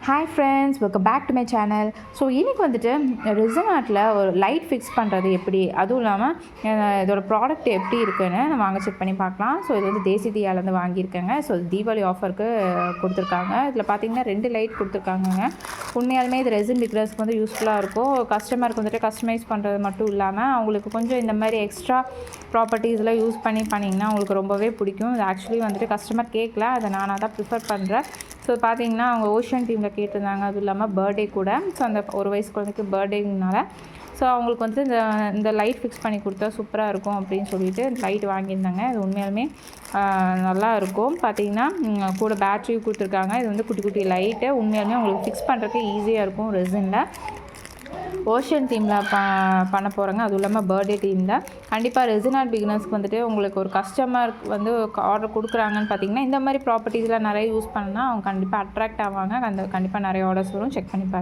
Hi friends, welcome back to my channel. So இன்றைக்கி வந்துட்டு resin ஆர்ட்டில் ஒரு லைட் ஃபிக்ஸ் பண்ணுறது எப்படி, அதுவும் இல்லாமல் இதோட ப்ராடக்ட் எப்படி இருக்குன்னு நம்ம வாங்க செக் பண்ணி பார்க்கலாம். ஸோ இது வந்து தேசி தியாலேருந்து வாங்கியிருக்கேங்க. ஸோ தீபாவளி ஆஃபருக்கு கொடுத்துருக்காங்க. இதில் பார்த்தீங்கன்னா 2 லைட் கொடுத்துருக்காங்கங்க. உண்மையாலுமே இது ரெசின் பிக்னர்ஸ்க்கு வந்து யூஸ்ஃபுல்லாக இருக்கும். கஸ்டமருக்கு வந்துட்டு கஸ்டமைஸ் பண்ணுறது மட்டும் இல்லாமல் அவங்களுக்கு கொஞ்சம் இந்த மாதிரி எக்ஸ்ட்ரா ப்ராப்பர்ட்டிஸ்லாம் யூஸ் பண்ணிங்கன்னா அவங்களுக்கு ரொம்பவே பிடிக்கும். இது ஆக்சுவலி வந்துட்டு கஸ்டமர் கேட்கல, அதை நானாக தான் ப்ரிஃபர் பண்ணுறேன். ஸோ பார்த்தீங்கன்னா அவங்க ஓஷன் டீமில் கேட்டிருந்தாங்க. அதுவும் இல்லாமல் பர்த்டே கூட. ஸோ அந்த ஒரு வயசு குழந்தைக்கு பர்த்டேனால ஸோ அவங்களுக்கு வந்து இந்த லைட் ஃபிக்ஸ் பண்ணி கொடுத்தா சூப்பராக இருக்கும் அப்படின்னு சொல்லிட்டு லைட் வாங்கியிருந்தாங்க. இது உண்மையாலுமே நல்லா இருக்கும். பார்த்தீங்கன்னா கூட பேட்ரியும் கொடுத்துருக்காங்க. இது வந்து குட்டி குட்டி லைட்டு. உண்மையாலுமே உங்களுக்கு ஃபிக்ஸ் பண்ணுறதுக்கு ஈஸியாக இருக்கும் ரெசினில். ஓஷன் டீமில் பண்ண போகிறேங்க. அதுவும் இல்லாமல் பர்த்டே டீமில் கண்டிப்பாக ரெசின் ஆர்ட் பிகினர்ஸ்க்கு வந்துட்டு உங்களுக்கு ஒரு கஸ்டமர் வந்து ஆர்டர் கொடுக்குறாங்கன்னு பார்த்தீங்கன்னா இந்த மாதிரி ப்ராப்பர்ட்டிஸ்லாம் நிறைய யூஸ் பண்ணால் அவங்க கண்டிப்பாக அட்ராக்ட் ஆவாங்க. கண்டிப்பாக நிறைய ஆர்டர்ஸ் வரும். செக் பண்ணி பாருங்கள்.